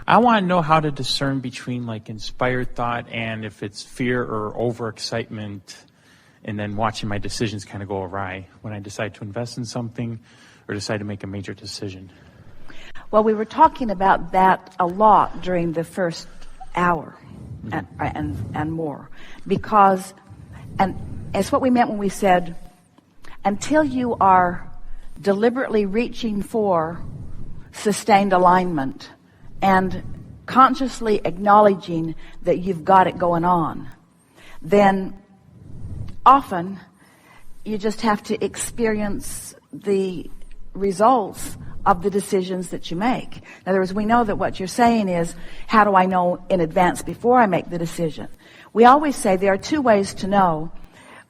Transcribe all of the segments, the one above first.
I want to know how to discern between like inspired thought and if it's fear or overexcitement, and then watching my decisions kind of go awry when I decide to invest in something or decide to make a major decision. Well, we were talking about that a lot during the first hour and more, because, and it's what we meant when we said, until you are deliberately reaching for sustained alignment and consciously acknowledging that you've got it going on, then often you just have to experience the results of the decisions that you make. In other words, we know that what you're saying is, how do I know in advance before I make the decision? We always say there are two ways to know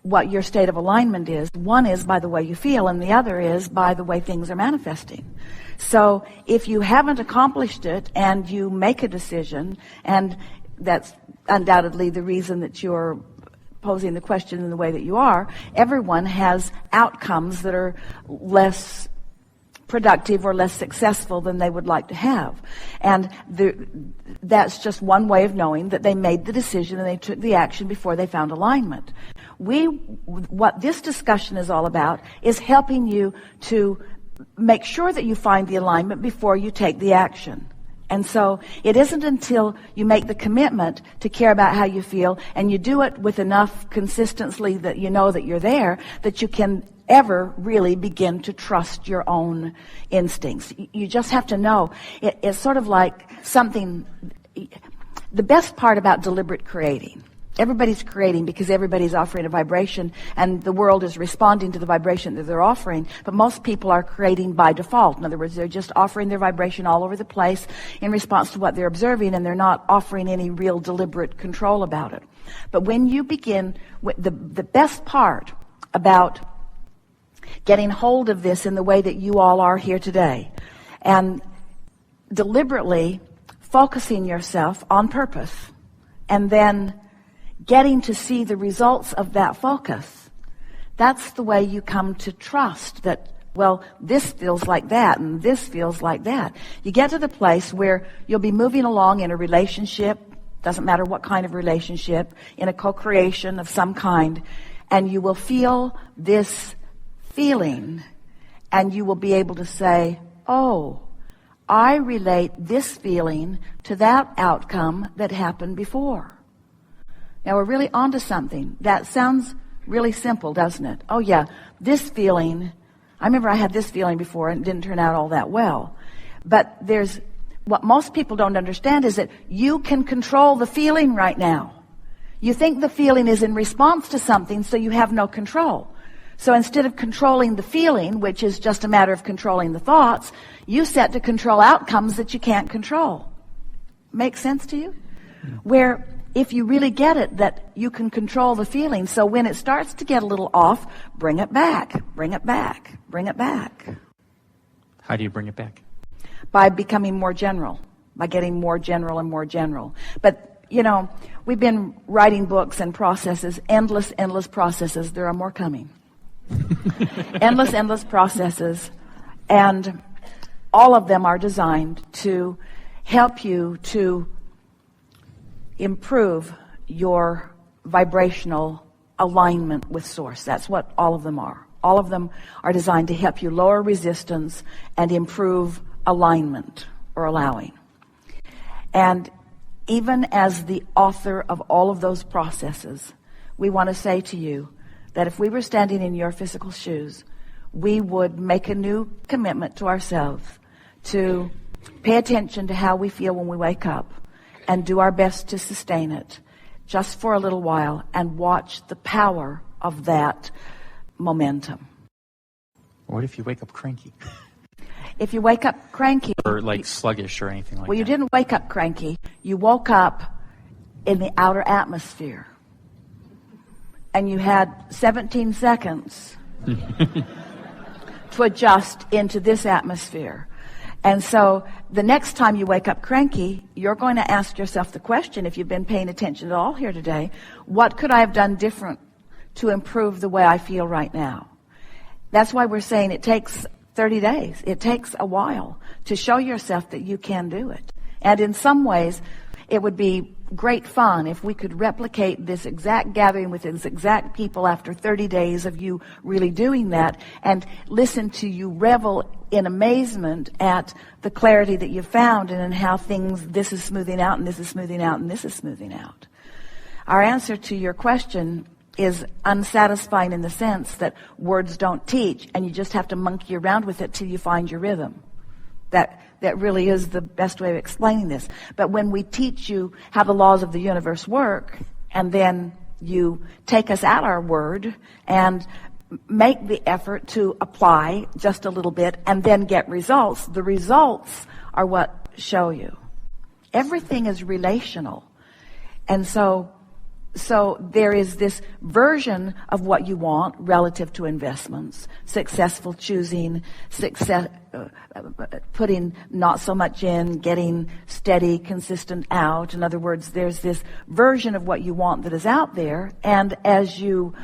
what your state of alignment is. One is by the way you feel, and the other is by the way things are manifesting. So if you haven't accomplished it and you make a decision, and that's undoubtedly the reason that you're posing the question in the way that you are, everyone has outcomes that are less productive or less successful than they would like to have. And that's just one way of knowing that they made the decision and they took the action before they found alignment. What this discussion is all about is helping you to make sure that you find the alignment before you take the action. And so it isn't until you make the commitment to care about how you feel and you do it with enough consistency that you know that you're there, that you can ever really begin to trust your own instincts. You just have to know. It's sort of like something, the best part about deliberate creating. Everybody's creating because everybody's offering a vibration, and the world is responding to the vibration that they're offering, but most people are creating by default. In other words, they're just offering their vibration all over the place in response to what they're observing, and they're not offering any real deliberate control about it. But when you begin, the best part about getting hold of this in the way that you all are here today, and deliberately focusing yourself on purpose, and then getting to see the results of that focus, that's the way you come to trust that, well, this feels like that and this feels like that. You get to the place where you'll be moving along in a relationship, doesn't matter what kind of relationship, in a co-creation of some kind, and you will feel this feeling, and you will be able to say, oh, I relate this feeling to that outcome that happened before. Now we're really onto something. That sounds really simple, doesn't it? Oh yeah, this feeling, I remember I had this feeling before and it didn't turn out all that well. But what most people don't understand is that you can control the feeling right now. You think the feeling is in response to something, so you have no control. So instead of controlling the feeling, which is just a matter of controlling the thoughts, you set to control outcomes that you can't control. Make sense to you? Where if you really get it, that you can control the feeling. So when it starts to get a little off, bring it back, bring it back, bring it back. How do you bring it back? By becoming more general, by getting more general and more general. But, you know, we've been writing books and processes, endless processes. There are more coming. endless processes. And all of them are designed to help you to improve your vibrational alignment with Source. That's what all of them are. All of them are designed to help you lower resistance and improve alignment or allowing. And even as the author of all of those processes, we want to say to you that if we were standing in your physical shoes, we would make a new commitment to ourselves to pay attention to how we feel when we wake up, and do our best to sustain it just for a little while and watch the power of that momentum. What if you wake up cranky? If you wake up cranky... Or like sluggish or anything like that. Well, you didn't wake up cranky. You woke up in the outer atmosphere. And you had 17 seconds to adjust into this atmosphere. And so the next time you wake up cranky, you're going to ask yourself the question, if you've been paying attention at all here today, what could I have done different to improve the way I feel right now? That's why we're saying it takes 30 days. It takes a while to show yourself that you can do it. And in some ways, it would be great fun if we could replicate this exact gathering with these exact people after 30 days of you really doing that, and listen to you revel in amazement at the clarity that you found and in how this is smoothing out and this is smoothing out and this is smoothing out. Our answer to your question is unsatisfying in the sense that words don't teach, and you just have to monkey around with it till you find your rhythm. That really is the best way of explaining this. But when we teach you how the laws of the universe work, and then you take us at our word and make the effort to apply just a little bit and then get results, the results are what show you. Everything is relational. And so there is this version of what you want relative to investments, successful choosing, putting not so much in, getting steady, consistent out. In other words, there's this version of what you want that is out there, and as you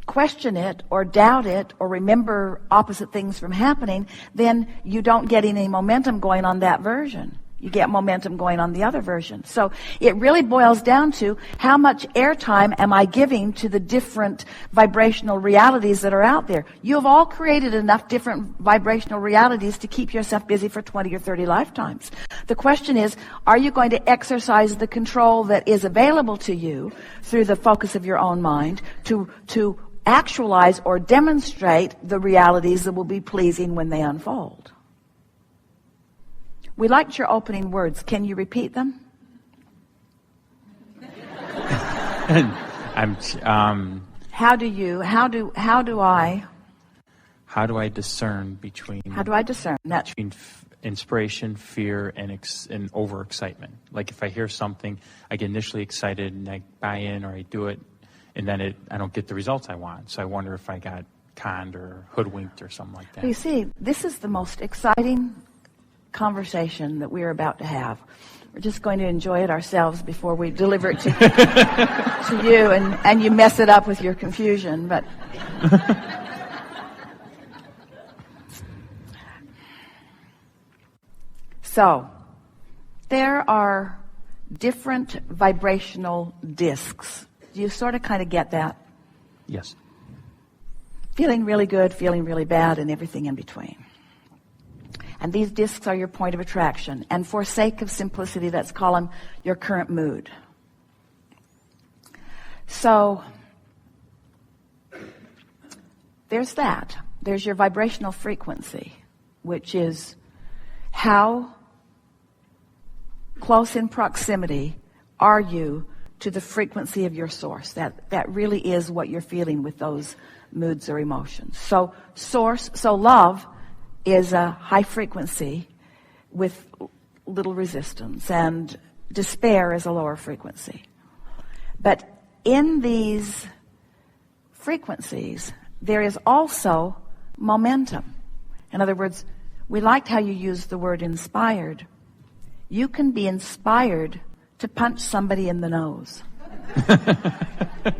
question it or doubt it or remember opposite things from happening, then you don't get any momentum going on that version. You get momentum going on the other version. So it really boils down to how much airtime am I giving to the different vibrational realities that are out there. You have all created enough different vibrational realities to keep yourself busy for 20 or 30 lifetimes. The question is, are you going to exercise the control that is available to you through the focus of your own mind to actualize or demonstrate the realities that will be pleasing when they unfold? We liked your opening words. Can you repeat them? How do I discern between inspiration, fear, and overexcitement? Like if I hear something, I get initially excited and I buy in or I do it, and then I don't get the results I want. So I wonder if I got conned or hoodwinked or something like that. You see, this is the most exciting conversation that we're about to have. We're just going to enjoy it ourselves before we deliver it to you, and you mess it up with your confusion. But so there are different vibrational discs. Do you sort of kind of get that? Yes. Feeling really good, feeling really bad, and everything in between. And these discs are your point of attraction. And for sake of simplicity, let's call them your current mood. So there's that. There's your vibrational frequency, which is how close in proximity are you to the frequency of your source. That really is what you're feeling with those moods or emotions. So love is a high frequency with little resistance, and despair is a lower frequency. But in these frequencies, there is also momentum. In other words, we liked how you used the word inspired. You can be inspired to punch somebody in the nose.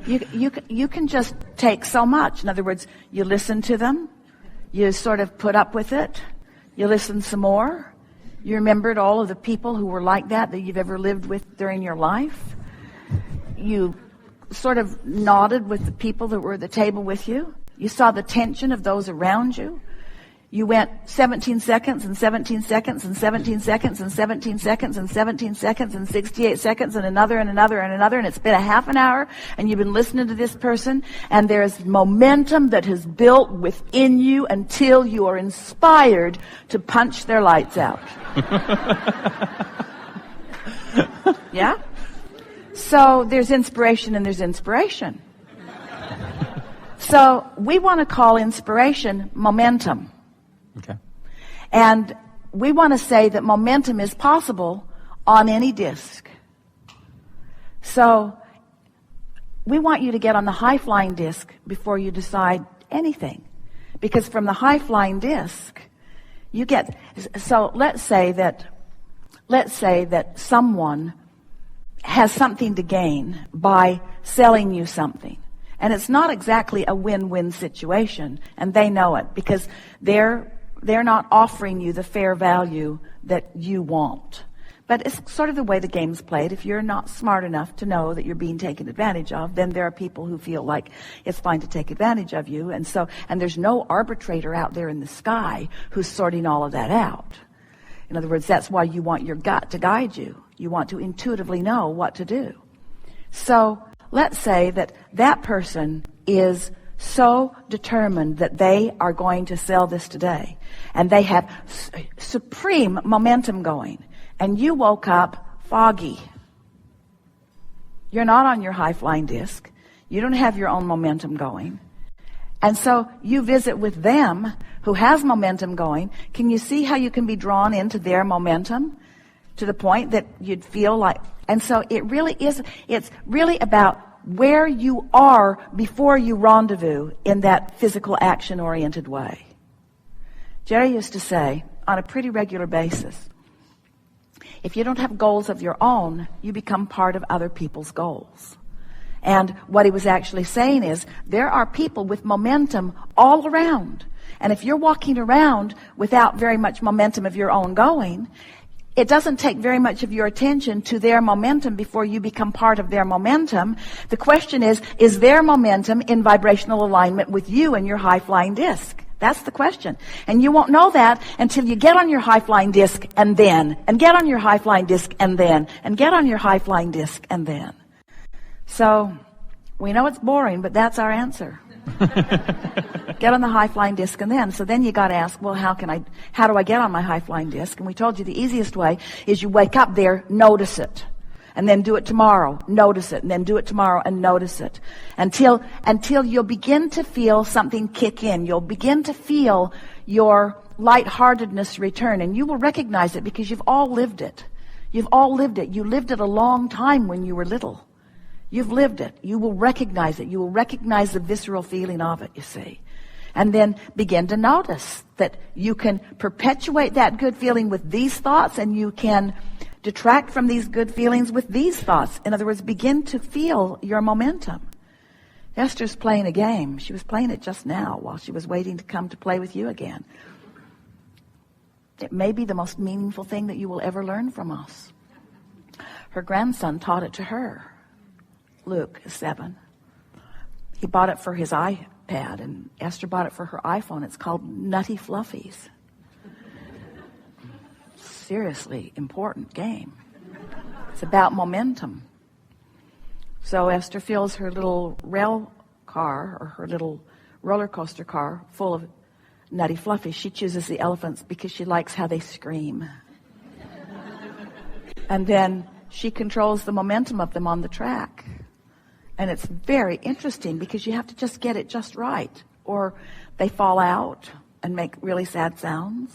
You can just take so much. In other words, you listen to them, you sort of put up with it, you listen some more, you remembered all of the people who were like that you've ever lived with during your life. You sort of nodded with the people that were at the table with you. You saw the tension of those around you. You went 17 seconds and 17 seconds and 17 seconds and 17 seconds and 17 seconds and 68 seconds and another and another and another, and it's been a half an hour and you've been listening to this person, and there's momentum that has built within you until you are inspired to punch their lights out. Yeah? So there's inspiration and there's inspiration. So we want to call inspiration momentum. Okay. And we want to say that momentum is possible on any disc. So we want you to get on the high-flying disc before you decide anything. Because from the high-flying disc, you get... So let's say that someone has something to gain by selling you something. And it's not exactly a win-win situation, and they know it because they're not offering you the fair value that you want. But it's sort of the way the game's played. If you're not smart enough to know that you're being taken advantage of, then there are people who feel like it's fine to take advantage of you. And there's no arbitrator out there in the sky who's sorting all of that out. In other words, that's why you want your gut to guide you. You want to intuitively know what to do. So let's say that person is so determined that they are going to sell this today, and they have supreme momentum going, and you woke up foggy. You're not on your high-flying disc. You don't have your own momentum going. And so you visit with them who has momentum going. Can you see how you can be drawn into their momentum to the point that you'd feel like... And so it's really about where you are before you rendezvous in that physical action-oriented way. Jerry used to say, on a pretty regular basis, if you don't have goals of your own, you become part of other people's goals. And what he was actually saying is, there are people with momentum all around. And if you're walking around without very much momentum of your own going, it doesn't take very much of your attention to their momentum before you become part of their momentum. The question is their momentum in vibrational alignment with you and your high-flying disc? That's the question. And you won't know that until you get on your high-flying disc and get on your high-flying disc and get on your high-flying disc and then. So we know it's boring, but that's our answer. Get on the high-flying disc and then. So then you got to ask, well, how do I get on my high-flying disc? And we told you the easiest way is you wake up there, notice it. And then do it tomorrow, notice it, and then do it tomorrow and notice it. Until you'll begin to feel something kick in. You'll begin to feel your lightheartedness return, and you will recognize it because you've all lived it. You've all lived it. You lived it a long time when you were little. You've lived it. You will recognize it. You will recognize the visceral feeling of it, you see. And then begin to notice that you can perpetuate that good feeling with these thoughts, and you can detract from these good feelings with these thoughts. In other words, begin to feel your momentum. Esther's playing a game. She was playing it just now while she was waiting to come to play with you again. It may be the most meaningful thing that you will ever learn from us. Her grandson taught it to her. Luke is 7. He bought it for his iPad, and Esther bought it for her iPhone. It's called Nutty Fluffies. Seriously important game. It's about momentum. So Esther fills her little rail car or her little roller coaster car full of Nutty Fluffies. She chooses the elephants because she likes how they scream. And then she controls the momentum of them on the track. And it's very interesting because you have to just get it just right, or they fall out and make really sad sounds.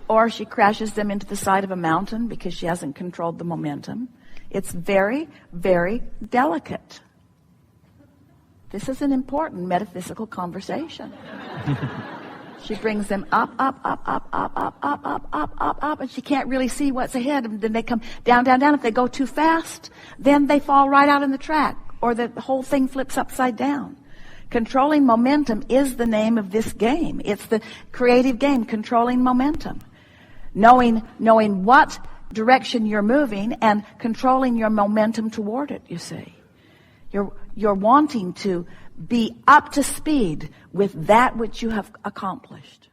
Or she crashes them into the side of a mountain because she hasn't controlled the momentum. It's very, very delicate. This is an important metaphysical conversation. She brings them up, and she can't really see what's ahead. And then they come down. If they go too fast, then they fall right out in the track, or the whole thing flips upside down. Controlling momentum is the name of this game. It's the creative game, controlling momentum. Knowing what direction you're moving and controlling your momentum toward it, you see. You're wanting to be up to speed with that which you have accomplished.